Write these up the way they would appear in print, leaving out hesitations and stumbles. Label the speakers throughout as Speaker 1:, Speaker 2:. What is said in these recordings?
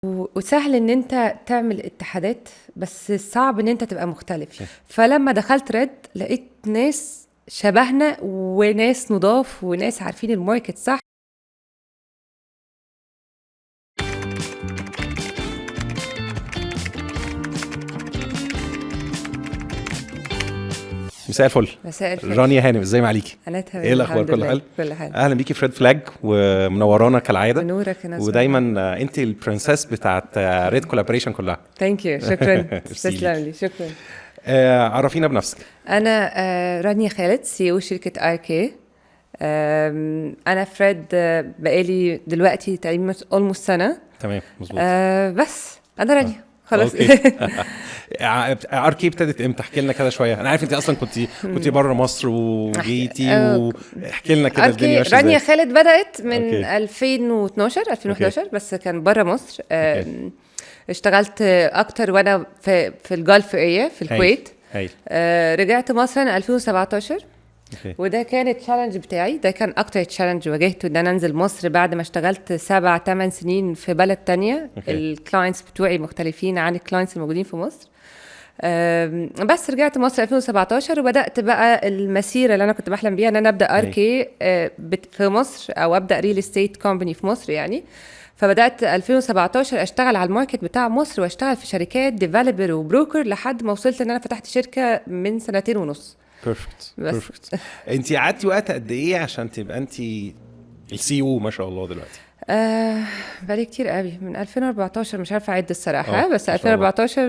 Speaker 1: وسهل ان انت تعمل اتحادات، بس صعب ان انت تبقى مختلف. فلما دخلت ريد لقيت ناس شبهنا وناس نضاف وناس عارفين الماركت صح.
Speaker 2: مساء الفل.
Speaker 1: مساء الفل.
Speaker 2: رانيا هانم، ازاي معاكي؟
Speaker 1: انا تمام،
Speaker 2: ايه الاخبار؟
Speaker 1: الحمد
Speaker 2: كله
Speaker 1: لله.
Speaker 2: حلو؟
Speaker 1: كل حاجه.
Speaker 2: اهلا بيكي في ريد فلاج ومنورانا كالعاده.
Speaker 1: ونورك يا ناس.
Speaker 2: ودايما انت البرنسس بتاعت ريد كولابوريشن كلها.
Speaker 1: ثانك يو، شكرا.
Speaker 2: ميرسي
Speaker 1: تسلم
Speaker 2: ليك.
Speaker 1: لي، شكرا.
Speaker 2: عرفينا بنفسك.
Speaker 1: انا رانيا خالد، سي او شركه ار كي. انا في ريد بقالي دلوقتي تقريبا اولموست سنه.
Speaker 2: تمام، مظبوط.
Speaker 1: بس انا رانيا خلاص.
Speaker 2: اركي ابتدت امتى؟ احكي لنا كده شويه. انا عارف انت اصلا كنت بره مصر وجيتي، واحكي لنا كده الدنيا ماشيه ازاي.
Speaker 1: رانيا خالد بدات من
Speaker 2: أوكي.
Speaker 1: 2012 بس كان بره مصر. اشتغلت اكتر وانا في الجولف اريا في الكويت.
Speaker 2: هايل.
Speaker 1: رجعت مصر 2017.
Speaker 2: أوكي.
Speaker 1: وده كان التشالنج بتاعي، ده كان اكتر تشالنج واجهته، ان انا انزل مصر بعد ما اشتغلت 7-8 سنين في بلد تانية. الكلاينتس بتوعي مختلفين عن الكلاينتس الموجودين في مصر. بس رجعت مصر 2017 وبدات بقى المسيره اللي انا كنت بحلم بيها، ان انا ابدا ار كي في مصر، او ابدا ريل استيت كومباني في مصر يعني. فبدات 2017 اشتغل على الماركت بتاع مصر، واشتغل في شركات ديفلوبر وبروكر لحد ما وصلت ان انا فتحت شركه من 2.5 سنين.
Speaker 2: بيرفكت. انت قعدتي وقت قد ايه عشان تبقى انت السي او ما شاء الله دلوقتي؟
Speaker 1: بقالي كتير قوي، من 2014 مش عارفه اعد الصراحه، بس
Speaker 2: ما شاء الله.
Speaker 1: 2014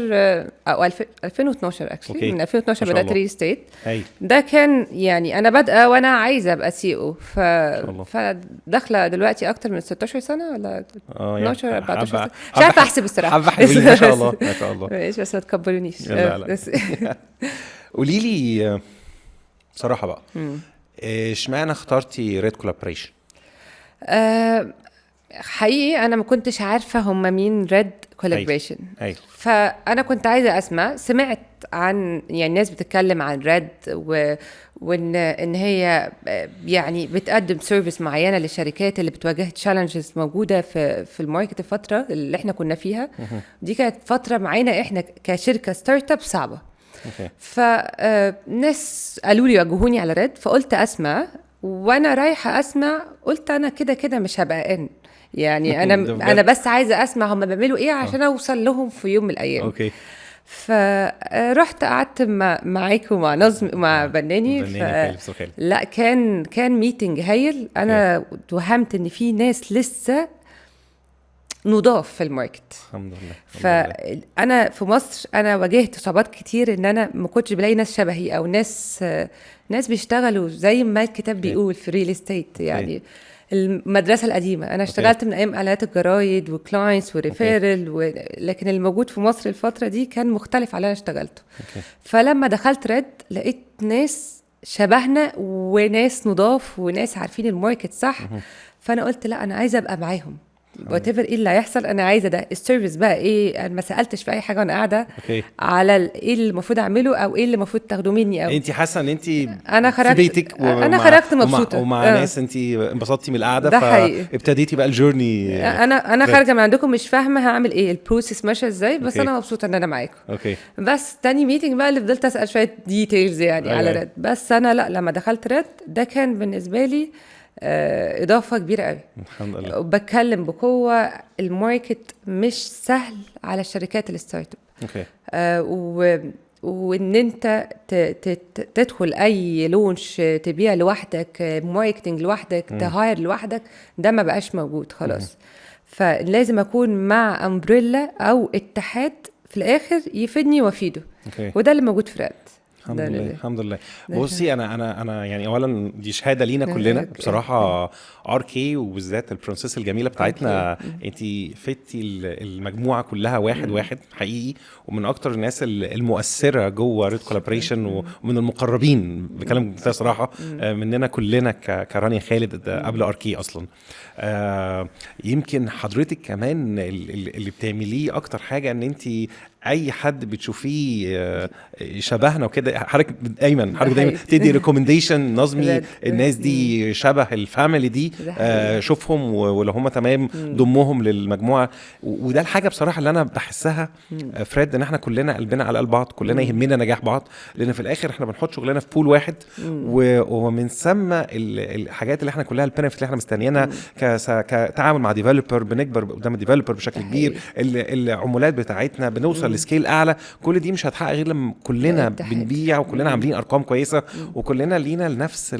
Speaker 1: او 2012 اكشلي. من 2012
Speaker 2: ما شاء
Speaker 1: بدات
Speaker 2: الله.
Speaker 1: ريل استيت.
Speaker 2: هاي.
Speaker 1: ده كان يعني انا بادئه وانا عايزه ابقى سي او،
Speaker 2: شاء الله.
Speaker 1: فداخله دلوقتي اكتر من 16 سنه ولا 12 14 سنه، مش
Speaker 2: حبة
Speaker 1: عارفه احسب الصراحه.
Speaker 2: حبة حلوين ما شاء الله ما شاء الله.
Speaker 1: ماشي، بس ما تكبرونيش.
Speaker 2: لا لا. قولي لي بصراحه بقى، اشمعنى اخترتي ريد كولابوريشن؟
Speaker 1: حقيقي انا ما كنتش عارفه هم مين ريد كولابوريشن. فانا كنت عايزه اسمع، سمعت عن يعني ناس بتتكلم عن ريد وان هي يعني بتقدم سيرفيس معينه للشركات اللي بتواجه تشالنجز موجوده في الماركت الفتره اللي احنا كنا فيها. دي كانت فتره معانا احنا كشركه ستارت اب صعبه. فناس قالوا لي واجهوني على ريد، فقلت اسمع. وانا رايحه اسمع قلت انا كده كده مش هبقى يعني انا بس عايزه اسمع هم بيعملوا ايه عشان اوصل لهم في يوم من الايام.
Speaker 2: اوكي.
Speaker 1: فرحت قعدت معاك ومع نظم مع بناني. لا كان ميتنج هايل. انا توهمت ان في ناس لسه نضاف في الماركت.
Speaker 2: الحمد لله.
Speaker 1: فانا في مصر انا واجهت صعوبات كتير، ان انا ما كنتش بلاقي ناس شبهي، او ناس بيشتغلوا زي ما الكتاب بيقول في ريل استيت يعني. المدرسه القديمه انا اشتغلت من ايام اعلانات الجرايد وكلاينتس وريفيرل لكن الموجود في مصر الفتره دي كان مختلف على اللي انا اشتغلته. فلما دخلت ريد لقيت ناس شبهنا وناس نضاف وناس عارفين الماركت صح. فانا قلت لا، انا عايزه ابقى معاهم whatever ايه اللي هيحصل. انا عايزه ده السيرفيس بقى ايه. انا ما سالتش في اي حاجه وانا قاعده على ايه اللي المفروض اعمله او ايه اللي المفروض تاخدوه مني. او
Speaker 2: انت حاسه ان انت
Speaker 1: في
Speaker 2: بيتك
Speaker 1: انا خرجت مبسوطه
Speaker 2: ومع ناس انت انبسطتي من القعده،
Speaker 1: فابتديتي
Speaker 2: بقى الجورني.
Speaker 1: انا خارجه من عندكم مش فاهمه هعمل ايه، البروسيس ماشيه ازاي، بس انا مبسوطه ان انا معاكم. بس تاني ميتنج بقى اللي فضلت اسال شويه ديتيلز يعني على ريد. بس انا لا، لما دخلت ريد ده كان بالنسبه لي اضافه كبيره قوي.
Speaker 2: الحمد لله.
Speaker 1: وبتكلم بقوه، الماركت مش سهل على الشركات الستارت اب. وان انت تدخل اي لونش، تبيع لوحدك، ماركتنج لوحدك، تهاير لوحدك، ده ما بقاش موجود خلاص. فلازم اكون مع امبريلا او اتحاد في الاخر يفيدني وافيده. وده اللي موجود في ريد.
Speaker 2: الحمد لله. الحمد لله. بصي انا يعني اولا دي شهاده لينا كلنا بصراحه. ار كي وبالذات البرنسس الجميله بتاعتنا، انت فدتي المجموعه كلها واحد حقيقي، ومن اكتر الناس المؤثره جوه ريد كولابوريشن، ومن المقربين بكلام صراحه مننا كلنا كرانيا خالد قبل ار كي اصلا. يمكن حضرتك كمان اللي بتعمليه اكتر حاجه ان انت اي حد بتشوفيه شبهنا وكده، حضرتك دايما تدي ريكومنديشن نظمي الناس دي شبه الفاميلي دي، شوفهم ولو هم تمام ضمهم للمجموعه. وده الحاجه بصراحه اللي انا بحسها فريد، ان احنا كلنا قلبنا على قلب بعض، كلنا يهمنا نجاح بعض، لان في الاخر احنا بنحط شغلنا في بول واحد، ومن ثم الحاجات اللي احنا كلها البنفيت اللي احنا مستنيينها كتعامل مع ديفلوبر، بنكبر قدام الديفلوبر بشكل كبير، العمولات بتاعتنا بنوصل لسكيل اعلى، كل دي مش هتحقق غير لما كلنا بنبيع وكلنا عاملين ارقام كويسه وكلنا لينا لنفس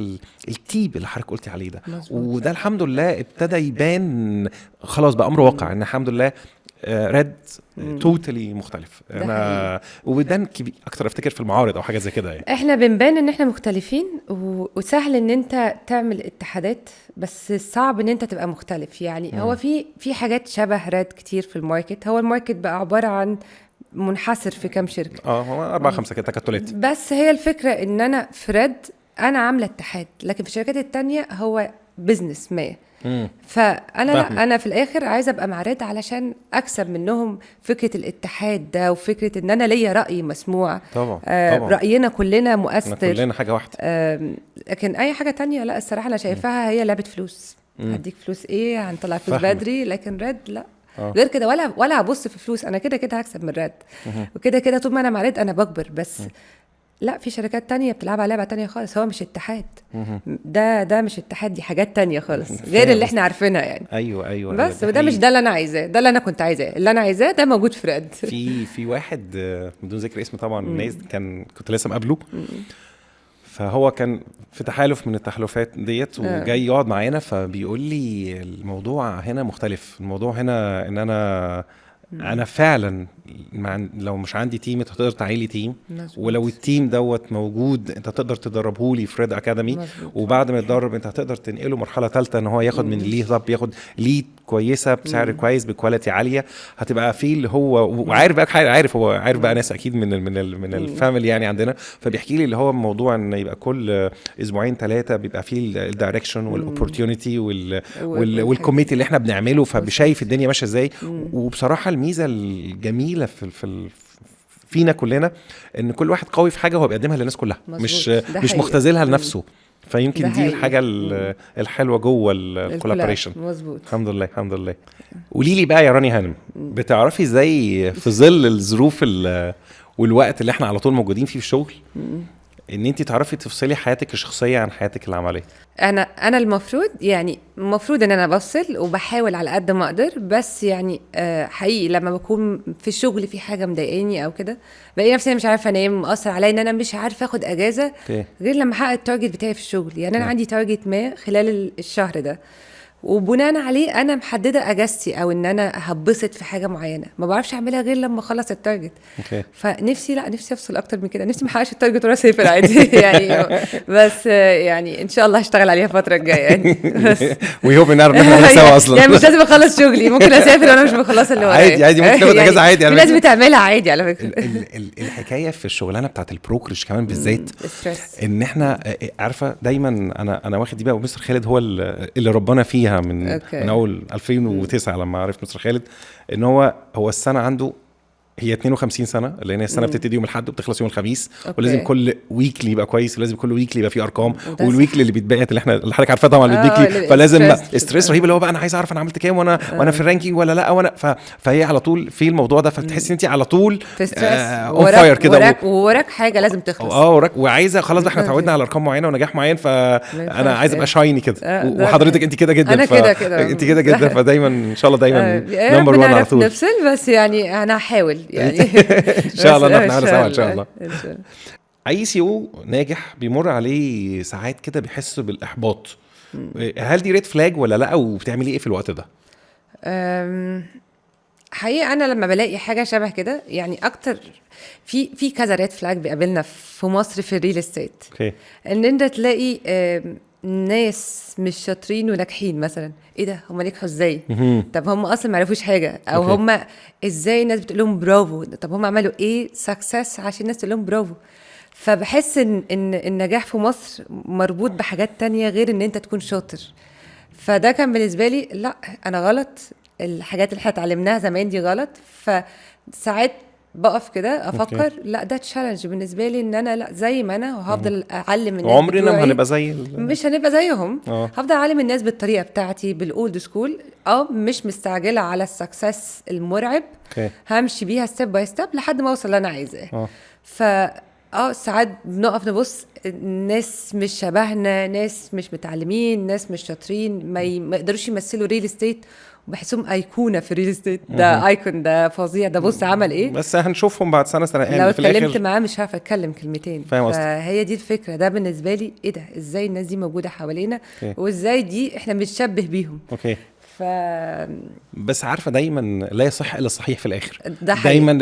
Speaker 2: التيب اللي حضرتك قلتي عليه ده. وده الحمد لله ابتدى يبان خلاص بقى امر واقع، ان الحمد لله ريد توتالي مختلف. انا وبدان اكتر افتكر في المعارض او حاجه زي كده يعني.
Speaker 1: احنا بنبان ان احنا مختلفين وسهل ان انت تعمل اتحادات، بس صعب ان انت تبقى مختلف يعني. هو في حاجات شبه ريد كتير في الماركت، هو الماركت بقى عباره عن منحصر في كام شركه،
Speaker 2: هو 4-5 كده تكتلات،
Speaker 1: بس هي الفكره ان انا في ريد انا عامله اتحاد، لكن في الشركات التانية هو بزنس ما. فانا لا، انا في الاخر عايزه ابقى مع ريد علشان اكسب منهم فكره الاتحاد ده، وفكره ان انا ليا راي مسموع.
Speaker 2: طبعا
Speaker 1: راينا كلنا مؤثر،
Speaker 2: كلنا حاجه واحده.
Speaker 1: لكن اي حاجه تانية لا، الصراحه انا شايفاها هي لعبه فلوس. هديك فلوس ايه، هنطلع فلوس بدري، لكن ريد لا. غير كده ولا هبص في فلوس، انا كده هكسب من ريد، وكده طول ما انا مع ريد انا بكبر. بس لا، في شركات تانية بتلعب على لعبة تانية خالص، هو مش اتحاد. ده مش اتحاد، دي حاجات تانية خالص غير اللي احنا عارفينها يعني.
Speaker 2: ايوه
Speaker 1: بس وده مش ده اللي انا عايزاه، ده اللي انا كنت عايزاه، اللي انا عايزاه ده موجود في ريد.
Speaker 2: في واحد بدون ذكر اسمه طبعا، الناس كنت لسه مقابله، فهو كان في تحالف من التحالفات ديت وجاي يقعد معانا، فبيقول لي الموضوع هنا مختلف. الموضوع هنا ان انا فعلا لو مش عندي تيم انت تقدر تعيلي تيم، ولو التيم دوت موجود انت تقدر تدربه لي في ريد اكاديمي، وبعد ما يتدرب انت هتقدر تنقله مرحله ثالثه ان هو ياخد من ليه طب ياخد ليد كويسه بسعر كويس بكواليتي عاليه، هتبقى فيه اللي هو وعارف بقى هو عارف بقى ناس اكيد من الفاميلي يعني عندنا. فبيحكي لي اللي هو موضوع ان يبقى كل اسبوعين 3 بيبقى فيه الدايركشن والاوبورتيونيتي والكوميتي اللي احنا بنعمله، فبشايف الدنيا ماشيه ازاي. وبصراحه الميزه الجميله فينا كلنا ان كل واحد قوي في حاجه هو بيقدمها للناس كلها، مش مختزلها لنفسه. فيمكن دي الحاجه الحلوه جوه الكولابوريشن.
Speaker 1: مظبوط.
Speaker 2: الحمد لله. قولي لي بقى يا راني هانم، بتعرفي ازاي في ظل الظروف والوقت اللي احنا على طول موجودين فيه في الشغل ان انت تعرفي تفصلي حياتك الشخصيه عن حياتك العمليه؟
Speaker 1: انا المفروض ان انا بفصل وبحاول على قد ما اقدر، بس يعني حقيقي لما بكون في الشغل في حاجه مضايقاني او كده بلاقي نفسي مش عارفه انام، مأثر عليا ان انا مش عارفه اخد اجازه غير لما احقق التارجت بتاعي في الشغل. يعني انا عندي تارجت ما خلال الشهر ده، وبناء عليه انا محدده اجازتي او ان انا هبسط في حاجه معينه، ما بعرفش اعملها غير لما اخلص التارجت. فنفسي افصل اكتر من كده، نفسي ما احققش التارجت ولا سيفر عادي يعني. بس يعني ان شاء الله هشتغل عليها الفتره الجايه يعني. بس
Speaker 2: ويهوب نعمل سوا اصلا.
Speaker 1: يعني مش لازم اخلص شغلي، ممكن اسافر وانا مش بخلص اللي ورايا
Speaker 2: عادي ممكن تاخد اجازه عادي
Speaker 1: يعني. لازم تعملها عادي على فكره.
Speaker 2: الحكايه في الشغلانه بتاعت البروكرج كمان بالذات ان احنا عارفه دايما انا واخد دي بقى، ومستر خالد هو اللي ربنا فيها من اول 2009 لما عرفت مستر خالد ان هو السنه عنده هي 52 سنه، لان السنه بتبتدي يوم الاحد وبتخلص يوم الخميس. ولازم كل ويكلي يبقى كويس، ولازم كل ويكلي يبقى فيه ارقام، والويكلي اللي بيتبعت اللي حضرتك عارفاه طبعا الويكلي، فلازم ستريس رهيب اللي هو بقى انا عايز اعرف انا عملت كام وانا في الرانكينج ولا لا، فهي على طول في الموضوع ده، فتحس ان انت على طول
Speaker 1: في ستريس
Speaker 2: فاير كده،
Speaker 1: وراك حاجه لازم تخلص.
Speaker 2: وراك وعايزه خلاص احنا اتعودنا على ارقام معينه ونجاح معين، فانا عايز ابقى شايني كده. وحضرتك انت كده جدا، انت كده جدا، فدايما ان شاء الله دايما نمبر 1 على طول.
Speaker 1: نفصل بس يعني انا هحاول يعني.
Speaker 2: ان شاء الله نعمل سوا ان شاء الله. اي سي او ناجح بيمر عليه ساعات كده بيحس بالاحباط، هل دي ريد فلاج ولا لا، وبتعملي ايه في الوقت ده؟
Speaker 1: حقيقة انا لما بلاقي حاجه شبه كده يعني اكتر في كذا ريد فلاج بيقابلنا في مصر في الريل استيت. ان انت تلاقي ناس مش شاطرين وناجحين مثلا، ايه ده هم نجحوا ازاي؟ طب هم اصلا ما عرفوش حاجه، او هم ازاي الناس بتقول لهم برافو؟ طب هم عملوا ايه سكسس عشان الناس تقول لهم برافو؟ فبحس ان النجاح في مصر مربوط بحاجات تانية غير ان انت تكون شاطر. فده كان بالنسبه لي لا، انا غلط، الحاجات اللي احنا اتعلمناها زمان دي غلط. فساعات بقف كده افكر لا ده تشالنج بالنسبه لي ان انا لا زي ما انا وهفضل اعلم الناس
Speaker 2: عمرنا ما
Speaker 1: بتوعي.
Speaker 2: هنبقى زي
Speaker 1: مش هنبقى زيهم.
Speaker 2: اه
Speaker 1: هفضل اعلم الناس بالطريقه بتاعتي بالاولد سكول. مش مستعجله على السكسس المرعب.
Speaker 2: اوكي
Speaker 1: همشي بيها ستيب باي ستيب لحد ما اوصل اللي انا عايزاه.
Speaker 2: اه
Speaker 1: ف ساعات بنقف نبص ناس مش شبهنا، ناس مش متعلمين، ناس مش شاطرين، ما يقدروش يمثلوا ريل استيت وبحسهم ايقونه في الريل استيت. ده ايكون، ده فظيع، ده بص عمل ايه.
Speaker 2: بس هنشوفهم بعد سنه سنتين
Speaker 1: لو
Speaker 2: في
Speaker 1: اتكلمت
Speaker 2: الاخر.
Speaker 1: معاه مش عارفه اتكلم كلمتين.
Speaker 2: فاهم قصدك.
Speaker 1: فهي دي الفكره. ده بالنسبه لي ايه ده، ازاي الناس دي موجوده حوالينا
Speaker 2: اوكي
Speaker 1: وازاي دي احنا بنتشبه بيهم.
Speaker 2: اوكي
Speaker 1: ف
Speaker 2: بس عارفه دايما لا يصح الا الصحيح في الاخر.
Speaker 1: ده حقيقي.
Speaker 2: دايما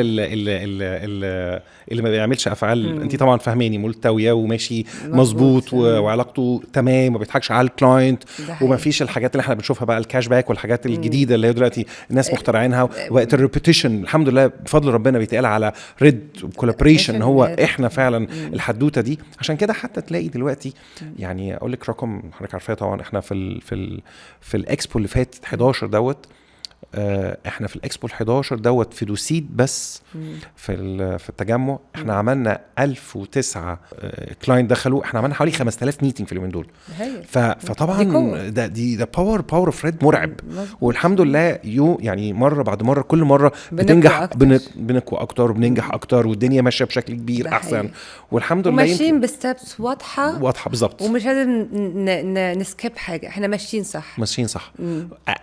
Speaker 2: اللي ما بيعملش افعال انت طبعا فاهماني ملتويه وماشي مظبوط وعلاقته تمام وما بيضحكش على الكلاينت وما فيش الحاجات اللي احنا بنشوفها بقى الكاش باك والحاجات الجديده اللي هي دلوقتي الناس مخترعينها وقت الريبيتيشن. الحمد لله بفضل ربنا بيتقال على ريد وكولابريشن هو احنا فعلا الحدوته دي. عشان كده حتى تلاقي دلوقتي يعني اقول لك رقم حضرتك عارفاه طبعا. احنا في الاكسبو اللي فات 11 دوت احنا في الاكسبو 11 دوت في دوسيد بس في التجمع احنا عملنا 1009 كلاينت دخلوا. احنا عملنا حوالي 5000 ميتنج في اليومين دول. فطبعا ده باور اوف ريد مرعب. والحمد لله يعني مره بعد مره كل مره بتنجح بنقوى اكتر وبننجح اكتر والدنيا ماشيه بشكل كبير احسن والحمد لله.
Speaker 1: ماشيين بستبس واضحه
Speaker 2: بالظبط
Speaker 1: ومش لازم نسكيب حاجه. احنا ماشيين صح.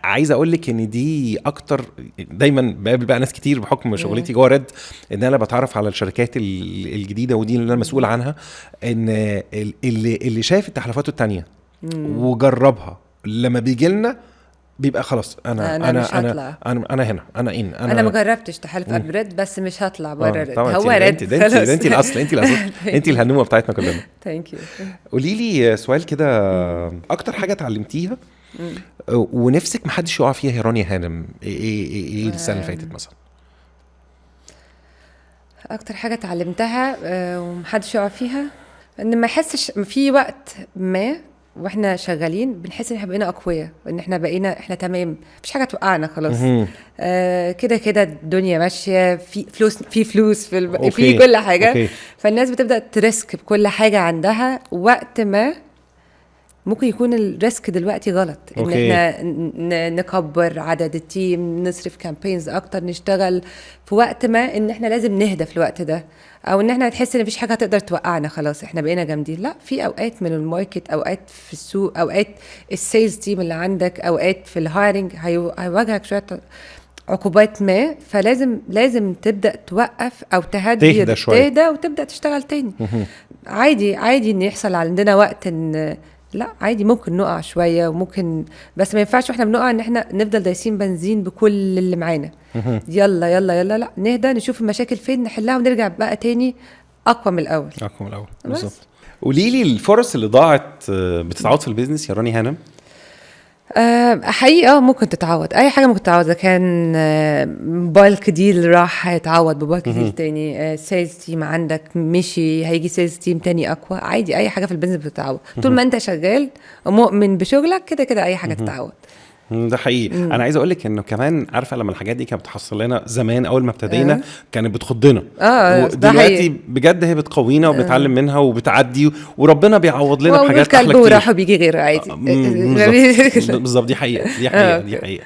Speaker 2: عايز اقول لك ان دي اكتر. دايما بقابل بقى ناس كتير بحكم شغلتي جوه ريد ان انا بتعرف على الشركات الجديده ودي اللي انا مسؤول عنها. ان اللي شايف التحالفات التانية وجربها لما بيجي لنا بيبقى خلاص انا هنا انا
Speaker 1: ما جربتش تحالف ريد بس مش هطلع بره ريد. هو
Speaker 2: ريد انت الاصل انت الهنومه بتاعتنا كلنا.
Speaker 1: ثانك يو.
Speaker 2: قولي لي سؤال كده. اكتر حاجه اتعلمتيها ونفسك محدش يقع فيها يا رانيا هانم ايه السنه اللي فاتت مثلا؟
Speaker 1: اكتر حاجه اتعلمتها ومحدش يقع فيها ان ما احسش في وقت ما واحنا شغالين بنحس ان احنا بقينا اقوياء وان احنا بقينا احنا تمام مفيش حاجه توقعنا خلاص. كده الدنيا ماشيه في فلوس في كل حاجه. فالناس بتبدا تريسك بكل حاجه عندها. وقت ما ممكن يكون الريسك دلوقتي غلط ان احنا نكبر عدد التيم نصرف كامبينز اكتر نشتغل في وقت ما ان احنا لازم نهدى في الوقت ده او ان احنا نحس ان مفيش حاجه تقدر توقعنا خلاص احنا بقينا جامدين. لا في اوقات من الماركت اوقات في السوق اوقات السيلز تيم اللي عندك اوقات في الهايرنج هيواجهك شويه عقوبات ما. فلازم تبدا توقف او تهدي تهدى وتبدا تشتغل تاني. عادي ان يحصل عندنا وقت ان لا عادي ممكن نقع شوية وممكن بس ما ينفعش واحنا بنقع ان احنا نفضل دايسين بنزين بكل اللي معانا. يلا لا نهدى نشوف المشاكل فين نحلها ونرجع بقى تاني اقوى من الاول.
Speaker 2: بالظبط. قولي لي الفرص اللي ضاعت بتتعوض في البيزنس يا راني هانم؟
Speaker 1: حقيقة ممكن تتعوض اي حاجة ممكن تتعوض. اذا كان بالك ديل راح هيتعوض ببالك ديل تاني. سيلز تيم عندك مشي هيجي سيلز تيم تاني اقوى. عادي اي حاجة في البيزنس بتتعوض طول ما انت شغال ومؤمن بشغلك كده اي حاجة تتعوض.
Speaker 2: ده حقيقي. انا عايز اقول لك انه كمان عارفه لما الحاجات دي كانت بتحصل لنا زمان اول ما ابتدينا كانت بتخضنا. دلوقتي بجد هي بتقوينا وبنتعلم منها وبتعدي وربنا بيعوض لنا بحاجات احلى كتير.
Speaker 1: وراح بيجي غيره عادي.
Speaker 2: بالظبط. دي حقيقه.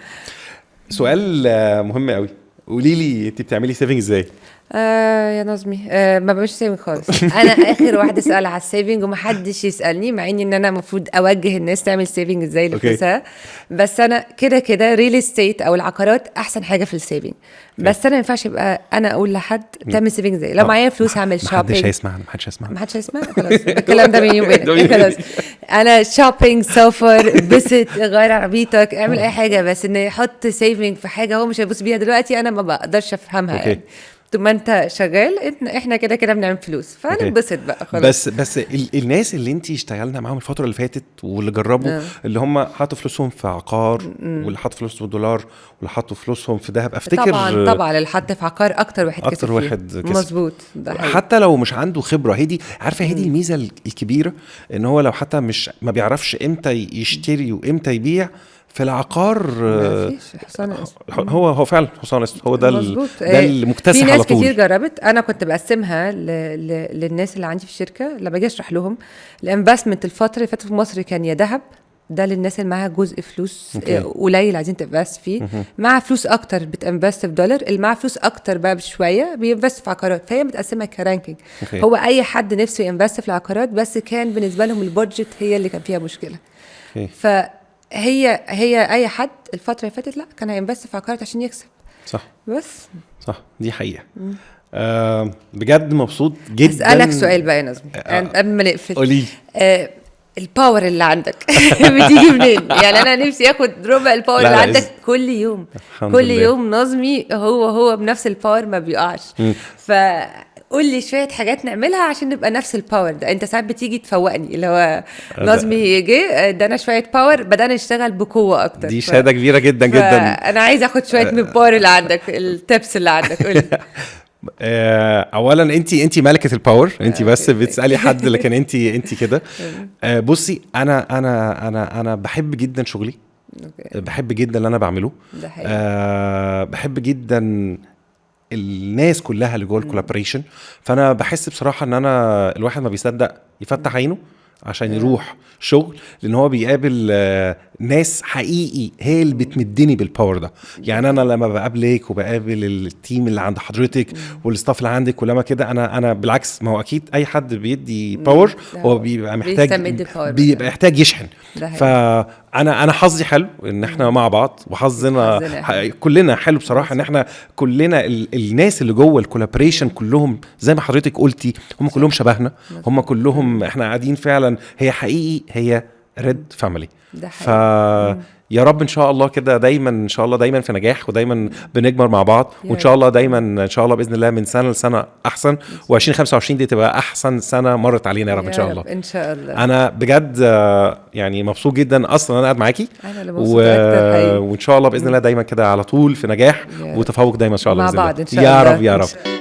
Speaker 2: سؤال مهم قوي. قولي لي انت بتعملي سيفنج ازاي؟
Speaker 1: يا نظمي ما بعملش سيفنج خالص. انا اخر واحده اسال على السيفنج ومحدش يسالني مع ان انا المفروض اوجه الناس تعمل سيفنج ازاي لفلوسها. بس انا كده ريل استيت او العقارات احسن حاجه في السيفنج. بس انا ما ينفعش ابقى انا اقول لحد تعمل سيفنج ازاي. لو معايا فلوس هعمل شوبينج.
Speaker 2: محدش هيسمع
Speaker 1: خلاص الكلام ده بيني وبينك. خلاص انا شوبينج سفر بست غير عربيتك اعمل اي حاجه. بس ان يحط سيفنج في حاجه هو مش هيبص بيها دلوقتي انا ما بقدرش افهمها. يعني طول ما انت شغال احنا كده بنعمل فلوس فننبسط بقى خلاص.
Speaker 2: بس الناس اللي انت اشتغلنا معاهم الفتره اللي فاتت واللي جربوا اللي هم حطوا فلوسهم في عقار واللي حطوا فلوسهم في دولار واللي حطوا فلوسهم في ذهب. افتكر
Speaker 1: طبعا اللي حط في عقار اكتر واحد كسب. مظبوط.
Speaker 2: حتى لو مش عنده خبره. هدي عارفه هدي الميزه الكبيره ان هو لو حتى مش ما بيعرفش امتى يشتري وامتى يبيع في العقار
Speaker 1: ما فيش حصان اسود.
Speaker 2: هو فعلا حصان اسود، هو ده
Speaker 1: مظبوط.
Speaker 2: ده المكتسح
Speaker 1: في
Speaker 2: على
Speaker 1: ناس كتير
Speaker 2: طول.
Speaker 1: جربت، انا كنت بقسمها للناس اللي عندي في الشركه لما اجي اشرح لهم الانفستمنت. الفتره اللي فاتت في مصر كان يا ذهب، ده للناس اللي معاها جزء فلوس قليل عايزين تنفست فيه، مع فلوس اكتر بتنفست في دولار، اللي معاه فلوس اكتر بقى بشويه بينفست في عقارات. فهي متقسمه كرانكينج. هو اي حد نفسه ينفست في العقارات، بس كان بالنسبه لهم البودجت هي اللي كان فيها مشكله. فهي اي حد الفتره اللي فاتت لا كان هينفست في عقارات عشان يكسب.
Speaker 2: صح
Speaker 1: بس
Speaker 2: صح، دي حقيقه. بجد مبسوط جدا.
Speaker 1: اسالك سؤال بقى يا نظمي قبل ما نقفل.
Speaker 2: قولي.
Speaker 1: الباور اللي عندك بتيجي منين؟ يعني انا نفسي اخد ربع الباور اللي عندك كل يوم. كل يوم نظمي هو بنفس الباور ما بيقعش. فقول لي شويه حاجات نعملها عشان نبقى نفس الباور ده. انت ساعات بتيجي تفوقني اللي هو نظمي جه ادانا شويه باور، بدانا نشتغل بقوه اكتر.
Speaker 2: دي شهاده كبيره جدا جدا.
Speaker 1: انا عايز اخد شويه من الباور اللي عندك، التبس اللي عندك. قول لي.
Speaker 2: اولا انت ملكه الباور، انت بس بتسالي حد، لكن انت كده. بصي انا بحب جدا شغلي. بحب جدا اللي انا بعمله. بحب جدا الناس كلها اللي جوه الكولابوريشن. فانا بحس بصراحه ان انا الواحد ما بيصدق يفتح عينه عشان يروح شغل، لان هو بيقابل ناس حقيقي هي اللي بتمدني بالباور ده. يعني انا لما بقابلك وبقابل التيم اللي عند حضرتك والستاف اللي عندك ولما كده، انا بالعكس، ما هو اكيد اي حد بيدي باور هو بيبقى محتاج يشحن. فانا حظي حلو ان احنا مع بعض، وحظنا كلنا حلو بصراحه ان احنا كلنا الناس اللي جوه الكولابوريشن كلهم زي ما حضرتك قلتي، هم كلهم شبهنا، هم كلهم احنا قاعدين فعلا، هي حقيقي هي ريد فاميلي. يا رب ان شاء الله كده دايما، ان شاء الله دايما في نجاح، ودايما بنكبر مع بعض، وان شاء الله دايما ان شاء الله باذن الله من سنه لسنه احسن، و2025 دي تبقى احسن سنه مرت علينا يا رب ان شاء الله.
Speaker 1: ان شاء الله.
Speaker 2: انا بجد يعني مبسوط جدا اصلا انا قاعد معاكي، وان شاء الله باذن الله دايما كده على طول في نجاح وتفوق دايما ان شاء الله
Speaker 1: مع
Speaker 2: باذن الله.
Speaker 1: بعض ان شاء الله
Speaker 2: يا رب يا رب.